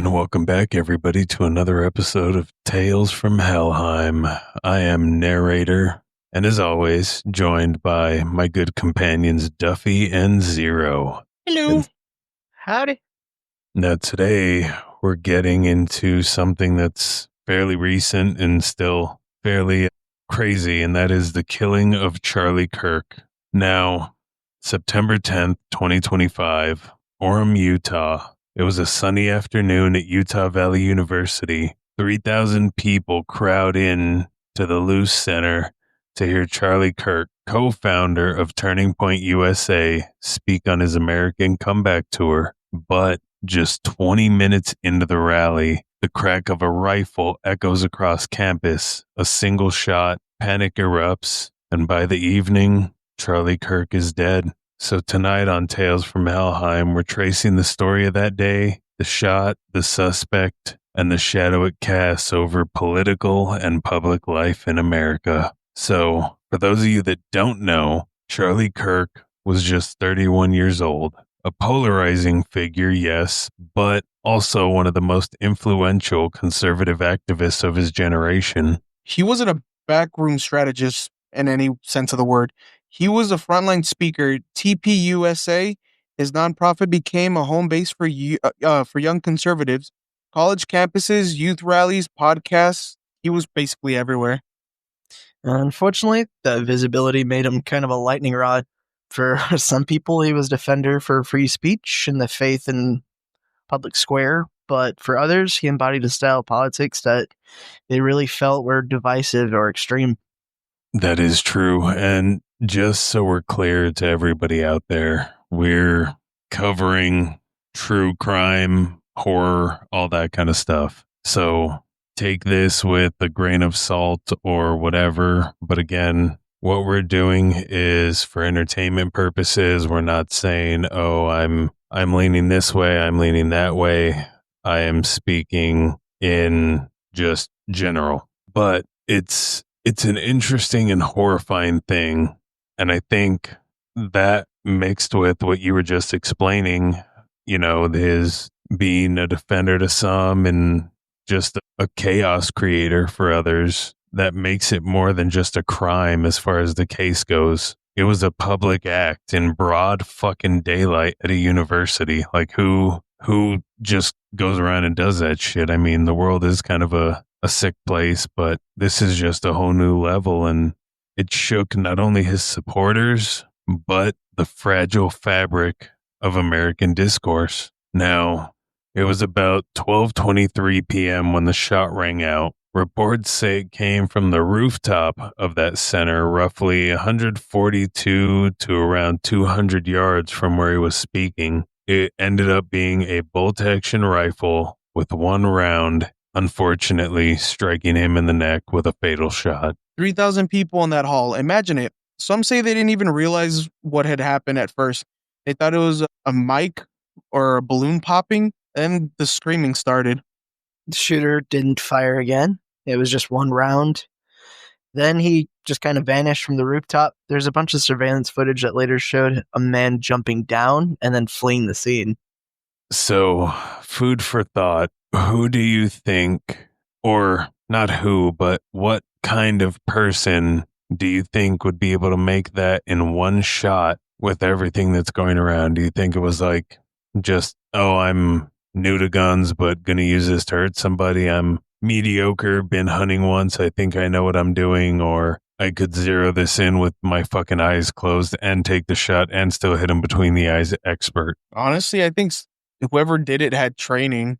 And welcome back, everybody, to another episode of Tales from Helheim. I am narrator, and as always, joined by my good companions Duffy and Zero. Hello. And Howdy. now today, we're getting into something that's fairly recent and still fairly crazy, and that is the killing of Charlie Kirk. Now, September 10th, 2025, Orem, Utah. It was a sunny afternoon at Utah Valley University. 3,000 people crowd in to the Luce Center to hear Charlie Kirk, co-founder of Turning Point USA, speak on his American comeback tour. But just 20 minutes into the rally, the crack of a rifle echoes across campus. A single shot, panic erupts, and by the evening, Charlie Kirk is dead. So tonight on Tales from Helheim, we're tracing the story of that day, the shot, the suspect, and the shadow it casts over political and public life in America. So, for those of you that don't know, Charlie Kirk was just 31 years old. A polarizing figure, yes, but also one of the most influential conservative activists of his generation. He wasn't a backroom strategist in any sense of the word. He was a frontline speaker. TPUSA, his nonprofit, became a home base for young conservatives, college campuses, youth rallies, podcasts. He was basically everywhere. Unfortunately, the visibility made him kind of a lightning rod. For some people, he was a defender for free speech and the faith in public square, but for others, he embodied a style of politics that they really felt were divisive or extreme. That is true. And just so we're clear to everybody out there, we're covering true crime, horror, all that kind of stuff. So take this with a grain of salt or whatever. But again, what we're doing is for entertainment purposes. We're not saying, oh, I'm leaning this way, I'm leaning that way. I am speaking in just general. But it's an interesting and horrifying thing. And I think that mixed with what you were just explaining, his being a defender to some and just a chaos creator for others, that makes it more than just a crime as far as the case goes. It was a public act in broad fucking daylight at a university. Like who just goes around and does that shit? I mean, the world is kind of a sick place, but this is just a whole new level, and it shook not only his supporters, but the fragile fabric of American discourse. Now, it was about 12:23 p.m. when the shot rang out. Reports say it came from the rooftop of that center, roughly 142 to around 200 yards from where he was speaking. It ended up being a bolt-action rifle with one round, unfortunately striking him in the neck with a fatal shot. 3,000 people in that hall. Imagine it. Some say they didn't even realize what had happened at first. They thought it was a mic or a balloon popping, and the screaming started. The shooter didn't fire again. It was just one round. Then he just kind of vanished from the rooftop. There's a bunch of surveillance footage that later showed a man jumping down and then fleeing the scene. So, food for thought. Who do you think, or not who, but what kind of person do you think would be able to make that in one shot with everything that's going around? Do you think it was like just, oh, I'm new to guns, but going to use this to hurt somebody? I'm mediocre, been hunting once, I think I know what I'm doing, or I could zero this in with my fucking eyes closed and take the shot and still hit him between the eyes, expert. Honestly, I think whoever did it had training.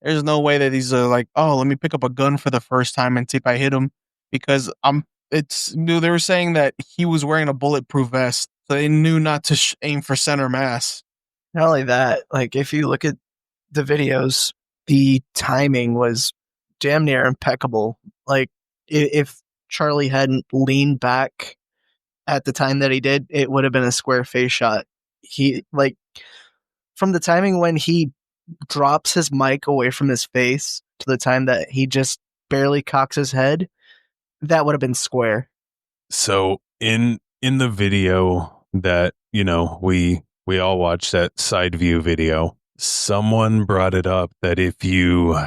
There's no way that he's like, oh, let me pick up a gun for the first time and see if I hit him, because they were saying that he was wearing a bulletproof vest, so they knew not to aim for center mass. Not only that, like if you look at the videos, the timing was damn near impeccable. Like if Charlie hadn't leaned back at the time that he did, it would have been a square face shot. He, like, from the timing when he drops his mic away from his face to the time that he just barely cocks his head, that would have been square. So in the video that, we all watched, that side view video, Someone brought it up that if you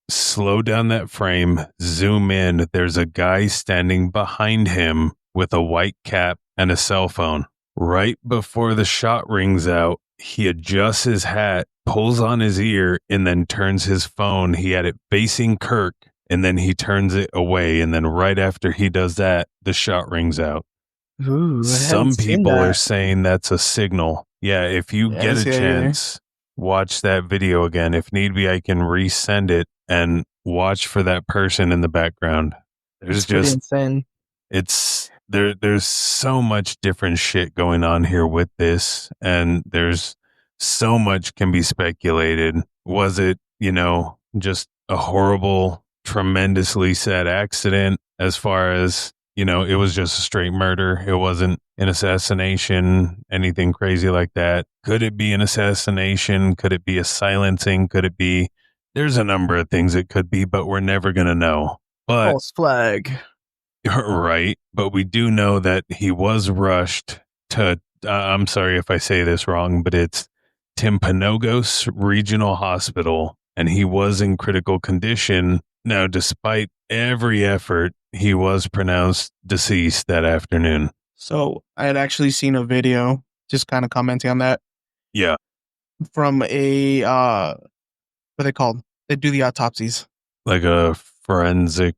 slow down that frame, zoom in, there's a guy standing behind him with a white cap and a cell phone. Right before the shot rings out, he adjusts his hat, pulls on his ear, and then turns his phone. He had it facing Kirk, and then he turns it away. And then right after he does that, the shot rings out. Ooh, I hadn't Some seen people are that. saying that's a signal. Yeah, if you Yeah, I didn't get a see that either. chance, watch that video again. If need be, I can resend it and watch for that person in the background. There's It's pretty just insane. there's so much different shit going on here with this, and there's so much can be speculated. Was it, just a horrible, tremendously sad accident? As far as, it was just a straight murder. It wasn't an assassination, anything crazy like that. Could it be an assassination? Could it be a silencing? Could it be, there's a number of things it could be, but we're never going to know. But False flag. right, but we do know that he was rushed to. I'm sorry if I say this wrong, but it's Timpanogos Regional Hospital, and he was in critical condition. Now, despite every effort, he was pronounced deceased that afternoon. So I had actually seen a video, just kind of commenting on that, Yeah, from a what are they called? They do the autopsies. like a forensic.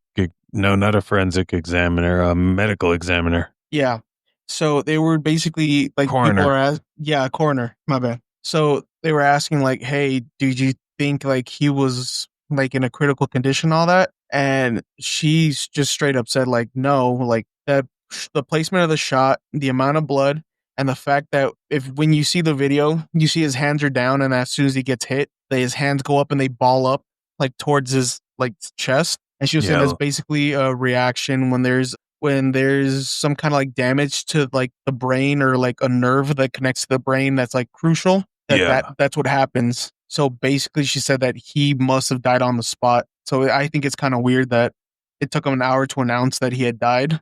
No, not a forensic examiner, a medical examiner, Yeah. So they were basically like people coroner. are yeah, coroner, my bad. So they were asking like, hey, did you think like he was like in a critical condition, all that? And she's just straight up said like, no, like that the placement of the shot, the amount of blood, and the fact that if when you see the video, you see his hands are down, and as soon as he gets hit, his hands go up and they ball up like towards his like chest. And she was saying that's Yeah, basically a reaction when there's some kind of like damage to like the brain or like a nerve that connects to the brain that's like crucial yeah. that's what happens. So basically she said that he must have died on the spot. So I think it's kind of weird that it took him an hour to announce that he had died.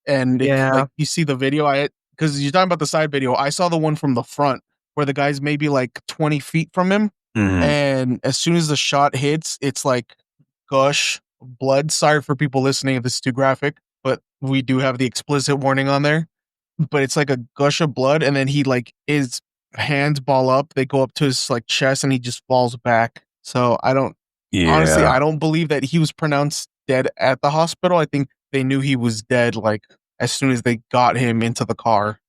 And if Yeah. like you see the video, I because you're talking about the side video, I saw the one from the front where the guy's maybe like 20 feet from him, Hmm. and as soon as the shot hits, it's like gush blood. Sorry for people listening if this is too graphic, but we do have the explicit warning on there. But it's like a gush of blood, and then he like his hands ball up, they go up to his like chest, and he just falls back. So I don't honestly, I Yeah. don't believe that he was pronounced dead at the hospital. I think they knew he was dead like as soon as they got him into the car.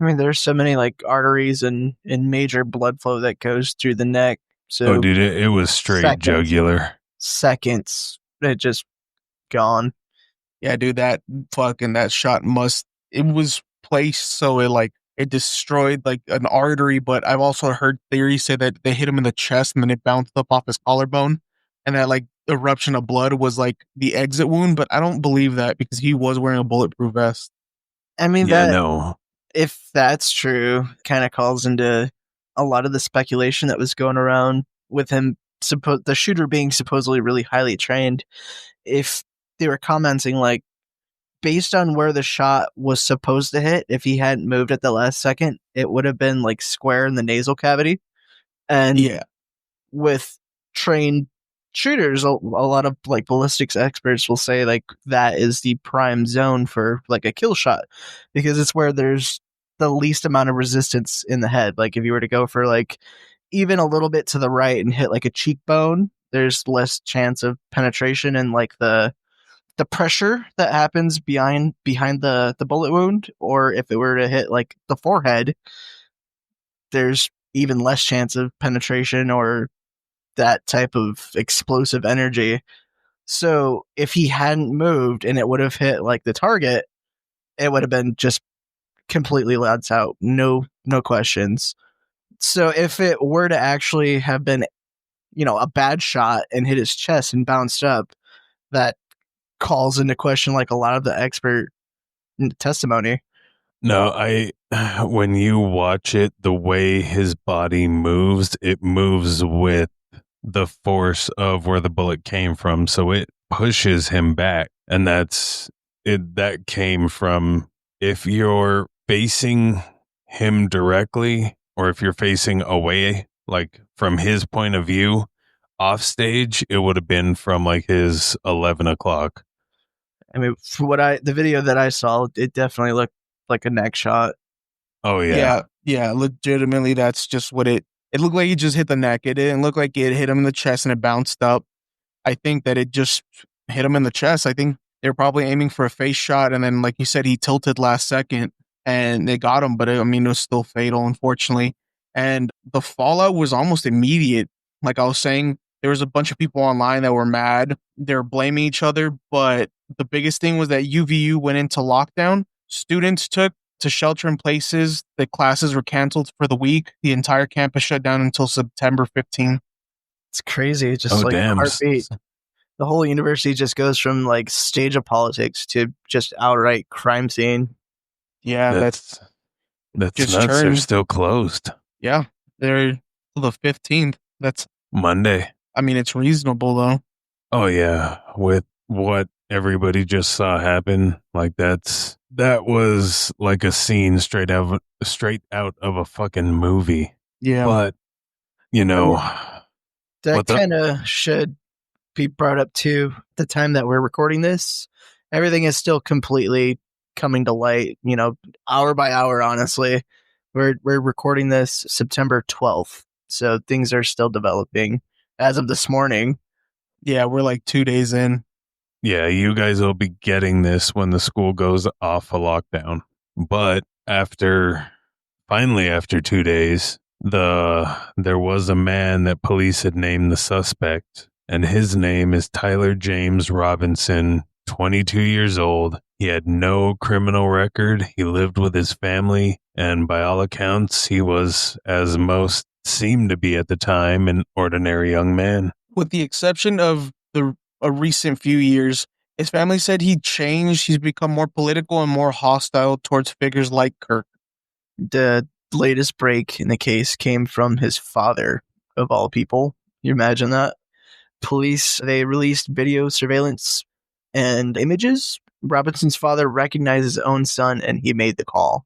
I mean, there's so many like arteries and major blood flow that goes through the neck. Oh, So dude, it was straight seconds, jugular. seconds, it just gone. Yeah, dude, that shot must it was placed so it like it destroyed like an artery, but I've also heard theories say that they hit him in the chest and then it bounced up off his collarbone, and that like eruption of blood was like the exit wound, but I don't believe that because he was wearing a bulletproof vest. I mean, Yeah, that no. if that's true, kind of calls into a lot of the speculation that was going around with him. The shooter being supposedly really highly trained. If they were commenting like, based on where the shot was supposed to hit, if he hadn't moved at the last second, it would have been like square in the nasal cavity. And Yeah. with trained shooters, a lot of like ballistics experts will say like that is the prime zone for like a kill shot because it's where there's the least amount of resistance in the head. Like if you were to go for like even a little bit to the right and hit like a cheekbone, there's less chance of penetration and like the pressure that happens behind the bullet wound, or if it were to hit like the forehead, there's even less chance of penetration or that type of explosive energy. So if he hadn't moved and it would have hit like the target, it would have been just completely lights out, no questions. So if it were to actually have been, a bad shot and hit his chest and bounced up, that calls into question like a lot of the expert testimony. No, when you watch it, the way his body moves, it moves with the force of where the bullet came from. So it pushes him back. And that came from if you're facing him directly or if you're facing away like from his point of view, off stage, it would have been from like his 11 o'clock. I mean, for the video that I saw, it definitely looked like a neck shot. Oh, yeah. Yeah, legitimately, that's just what it looked like. He just hit the neck. It didn't look like it hit him in the chest and it bounced up. I think that it just hit him in the chest. I think they were probably aiming for a face shot, and then, like you said, he tilted last second, and they got him. But I mean, it was still fatal, unfortunately. And the fallout was almost immediate. Like I was saying, there was a bunch of people online that were mad. They were blaming each other, but the biggest thing was that UVU went into lockdown. Students took to shelter in places. The classes were canceled for the week. The entire campus shut down until September 15th. It's crazy. Just Oh, like damn. heartbeat. The whole university just goes from like stage of politics to just outright crime scene. Yeah, That's just nuts. They're turned. still closed. Yeah, they're till the 15th. That's, Monday. I mean, it's reasonable though. Oh, yeah. With what everybody just saw happen, like that was like a scene straight out of a fucking movie. Yeah. But, you know, That what's up? kind of should be brought up too. The time that we're recording this, everything is still completely coming to light, hour by hour. Honestly, we're recording this September 12th, so things are still developing as of this morning. Yeah, we're like 2 days in. Yeah, you guys will be getting this when the school goes off a lockdown. But finally after 2 days, there was a man that police had named the suspect, and his name is Tyler James Robinson, 22 years old. He had no criminal record. He lived with his family, and by all accounts, he was, as most seemed to be at the time, an ordinary young man. With the exception of a recent few years, his family said he changed. He's become more political and more hostile towards figures like Kirk. The latest break in the case came from his father, of all people. You imagine that? Police, they released video surveillance and images. Robinson's father recognized his own son and he made the call.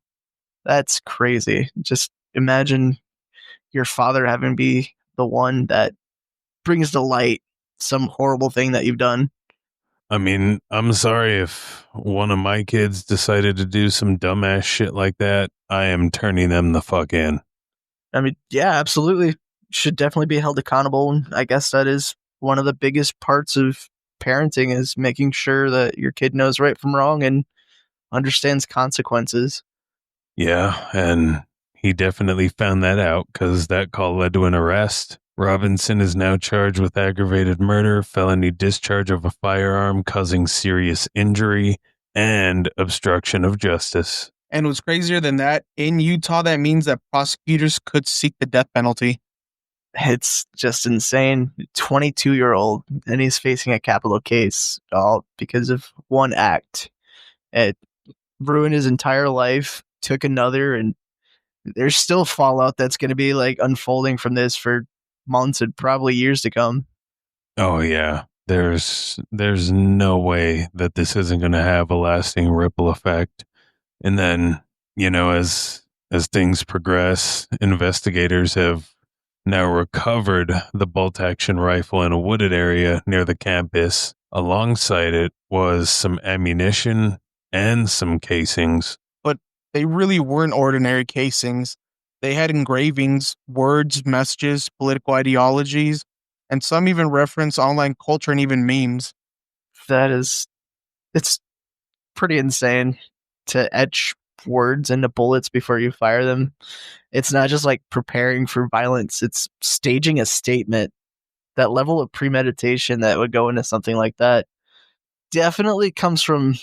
That's crazy. Just imagine your father having to be the one that brings to light some horrible thing that you've done. I mean, I'm sorry if one of my kids decided to do some dumbass shit like that. I am turning them the fuck in. I mean, yeah, absolutely. Should definitely be held accountable. And I guess that is one of the biggest parts of parenting, is making sure that your kid knows right from wrong and understands consequences. Yeah, and he definitely found that out because that call led to an arrest. Robinson is now charged with aggravated murder, felony discharge of a firearm causing serious injury, and obstruction of justice. And what's crazier than that, in Utah, that means that prosecutors could seek the death penalty. It's just insane. 22-year-old, and he's facing a capital case all because of one act. It ruined his entire life, took another, and there's still fallout that's going to be like unfolding from this for months and probably years to come. Oh yeah, there's no way that this isn't going to have a lasting ripple effect. And then, as things progress, investigators have now recovered the bolt action rifle in a wooded area near the campus. Alongside it was some ammunition and some casings. But they really weren't ordinary casings. They had engravings, words, messages, political ideologies, and some even reference online culture and even memes. It's pretty insane to etch words into bullets before you fire them. It's not just like preparing for violence, it's staging a statement. That level of premeditation that would go into something like that definitely comes from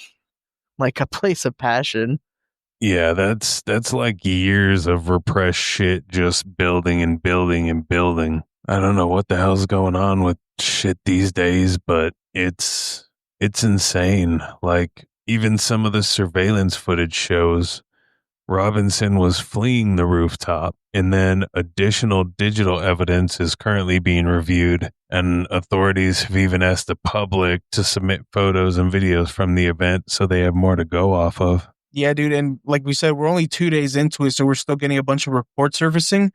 like a place of passion. Yeah, that's like years of repressed shit just building and building and building. I don't know what the hell's going on with shit these days, but it's insane. Like, even some of the surveillance footage shows Robinson was fleeing the rooftop, and then additional digital evidence is currently being reviewed, and authorities have even asked the public to submit photos and videos from the event so they have more to go off of. Yeah, dude. And like we said, we're only 2 days into it, so we're still getting a bunch of reports surfacing.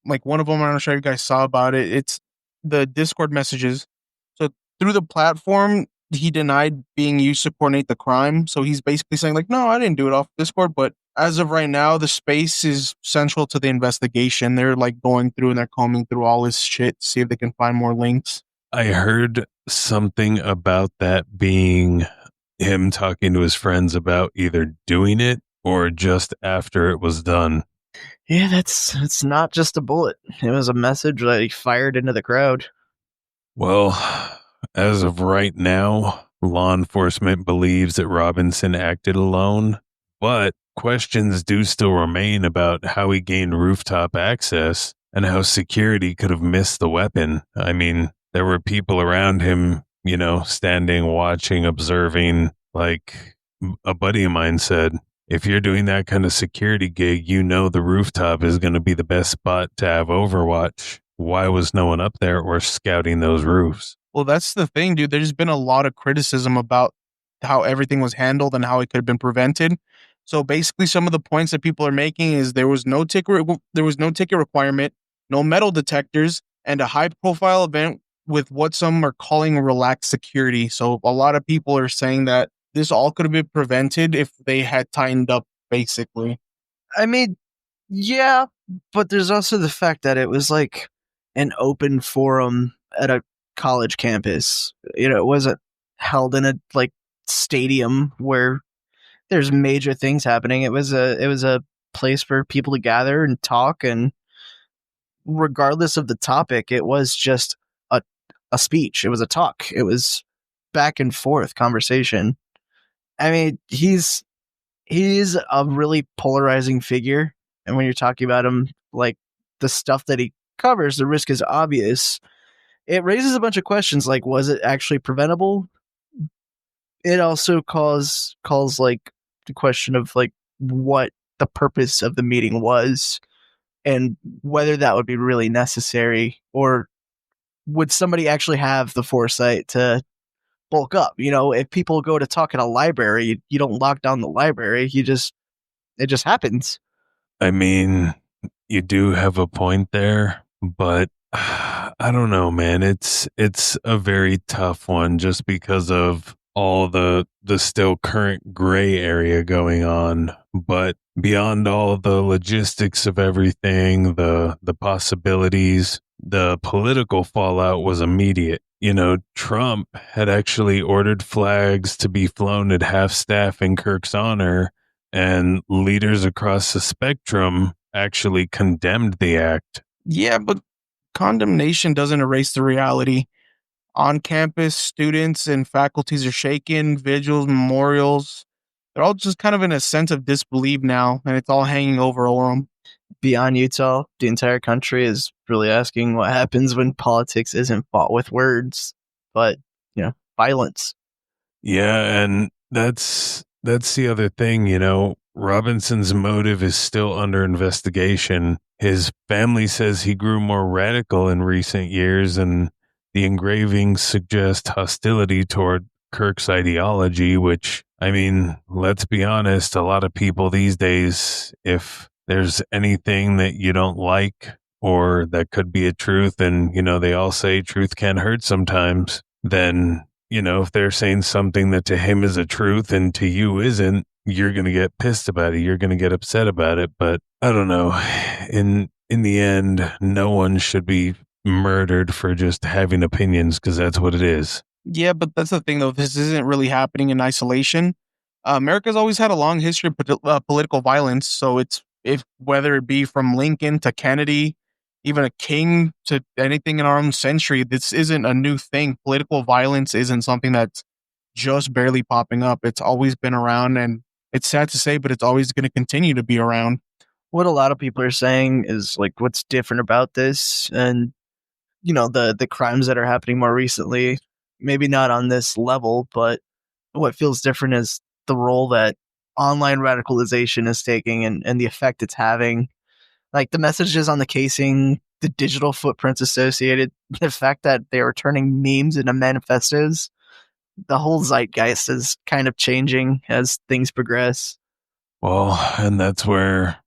Like one of them, I'm not sure if you guys saw about it. It's the Discord messages. So through the platform, he denied being used to coordinate the crime. So he's basically saying like, no, I didn't do it off Discord. But as of right now, the space is central to the investigation. They're like going through and they're combing through all this shit to see if they can find more links. I heard something about that being him talking to his friends about either doing it or just after it was done. Yeah, it's not just a bullet. It was a message that he fired into the crowd. Well, as of right now, law enforcement believes that Robinson acted alone, but questions do still remain about how he gained rooftop access and how security could have missed the weapon. I mean, there were people around him, standing, watching, observing. Like a buddy of mine said, if you're doing that kind of security gig, the rooftop is going to be the best spot to have Overwatch. Why was no one up there or scouting those roofs? Well, that's the thing, dude. There's been a lot of criticism about how everything was handled and how it could have been prevented. So basically, some of the points that people are making is there was no ticket requirement, no metal detectors, and a high-profile event with what some are calling relaxed security. So a lot of people are saying that this all could have been prevented if they had tightened up, basically. I mean, yeah, but there's also the fact that it was like an open forum at a college campus. It wasn't held in a like stadium where there's major things happening. It was a place for people to gather and talk, and regardless of the topic, it was just a a speech. It was a talk. It was back and forth conversation. I mean, he's a really polarizing figure, and when you're talking about him, like the stuff that he covers, the risk is obvious. It raises a bunch of questions like, was it actually preventable? It also calls like the question of like what the purpose of the meeting was and whether that would be really necessary, or would somebody actually have the foresight to bulk up. If people go to talk in a library, you don't lock down the library. It just happens. I mean, you do have a point there, but I don't know, man. It's a very tough one just because of all the still current gray area going on. But beyond all the logistics of everything, the possibilities, the political fallout was immediate. Trump had actually ordered flags to be flown at half staff in Kirk's honor, and leaders across the spectrum actually condemned the act. Yeah, but condemnation doesn't erase the reality. On campus, students and faculties are shaken, vigils, memorials. They're all just kind of in a sense of disbelief now, and it's all hanging over them. Beyond Utah, the entire country is really asking what happens when politics isn't fought with words, but violence. Yeah, and that's the other thing. Robinson's motive is still under investigation. His family says he grew more radical in recent years, and the engravings suggest hostility toward Kirk's ideology, which, I mean, let's be honest, a lot of people these days, if there's anything that you don't like or that could be a truth, and, they all say truth can hurt sometimes, then, if they're saying something that to him is a truth and to you isn't, you're going to get pissed about it. You're going to get upset about it. But I don't know. In the end, no one should be murdered for just having opinions, because that's what it is. Yeah, but that's the thing, though. This isn't really happening in isolation. America's always had a long history of political violence. So it's if whether it be from Lincoln to Kennedy, even a king to anything in our own century, this isn't a new thing. Political violence isn't something that's just barely popping up. It's always been around, and it's sad to say, but it's always going to continue to be around. What a lot of people are saying is like, what's different about this, and the crimes that are happening more recently, maybe not on this level, but what feels different is the role that online radicalization is taking, and the effect it's having. Like the messages on the casing, the digital footprints associated, the fact that they are turning memes into manifestos. The whole zeitgeist is kind of changing as things progress. Well, and that's where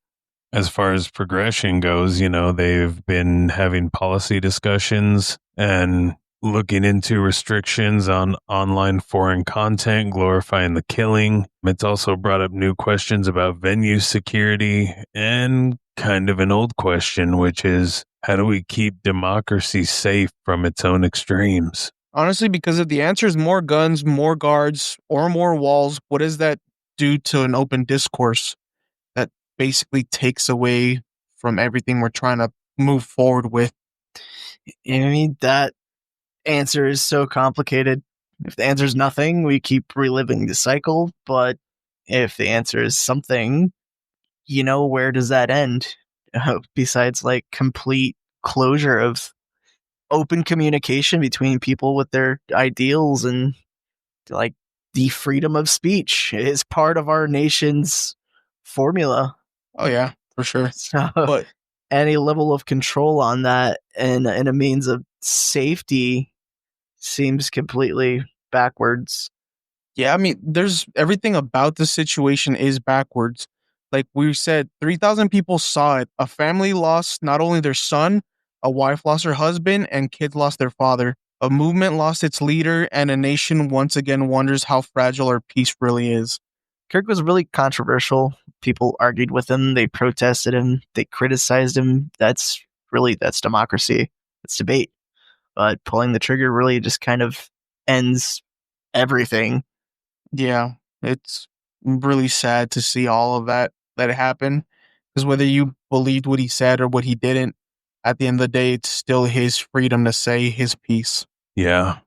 As far as progression goes, they've been having policy discussions and looking into restrictions on online foreign content, glorifying the killing. It's also brought up new questions about venue security and kind of an old question, which is how do we keep democracy safe from its own extremes? Honestly, because if the answer is more guns, more guards, or more walls, what does that do to an open discourse that basically takes away from everything we're trying to move forward with? I mean, that answer is so complicated. If the answer is nothing, we keep reliving the cycle. But if the answer is something, where does that end? Besides, like, complete closure of open communication between people with their ideals and, like, the freedom of speech is part of our nation's formula. Oh yeah, for sure. So But any level of control on that and a means of safety seems completely backwards. yeah, I mean, there's everything about the situation is backwards. Like we said, 3,000 people saw it. A family lost not only their son, a wife lost her husband, and kids lost their father. A movement lost its leader, and a nation once again wonders how fragile our peace really is. Kirk was really controversial. People argued with him, they protested him, they criticized him. That's democracy. It's debate. But pulling the trigger really just kind of ends everything. Yeah, it's really sad to see all of that happen. Because whether you believed what he said or what he didn't, at the end of the day, it's still his freedom to say his piece. Yeah.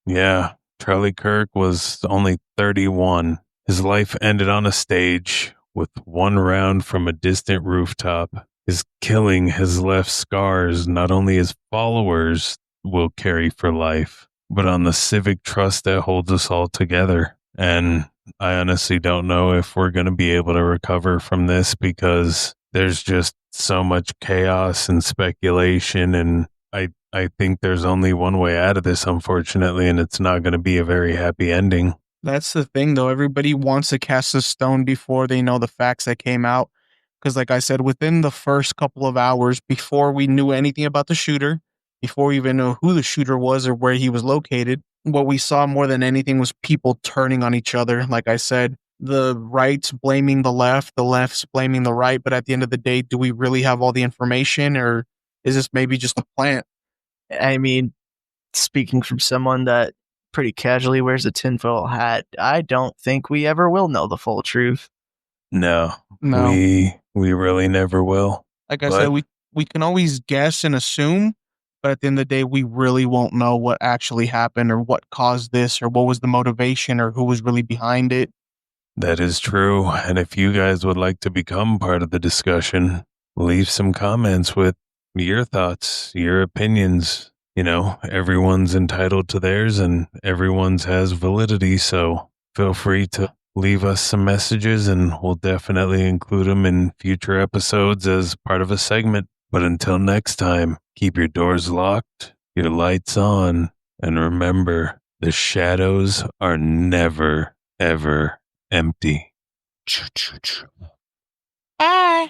Yeah. Charlie Kirk was only 31. His life ended on a stage with one round from a distant rooftop. His killing has left scars not only his followers will carry for life, but on the civic trust that holds us all together. And I honestly don't know if we're going to be able to recover from this because there's just so much chaos and speculation. And I think there's only one way out of this, unfortunately, and it's not going to be a very happy ending. That's the thing, though. Everybody wants to cast a stone before they know the facts that came out. Because, like I said, within the first couple of hours, before we knew anything about the shooter, before we even knew who the shooter was or where he was located, what we saw more than anything was people turning on each other. Like I said, the right's blaming the left, the left's blaming the right. But at the end of the day, do we really have all the information, or is this maybe just a plant? I mean, speaking from someone that pretty casually wears a tinfoil hat, I don't think we ever will know the full truth. No, No. we really never will. Like I said, But we can always guess and assume, but at the end of the day, we really won't know what actually happened or what caused this or what was the motivation or who was really behind it. that is true. And if you guys would like to become part of the discussion, leave some comments with your thoughts, your opinions. Everyone's entitled to theirs and everyone's has validity. So feel free to leave us some messages and we'll definitely include them in future episodes as part of a segment. But until next time, keep your doors locked, your lights on, and remember the shadows are never, ever empty. Bye.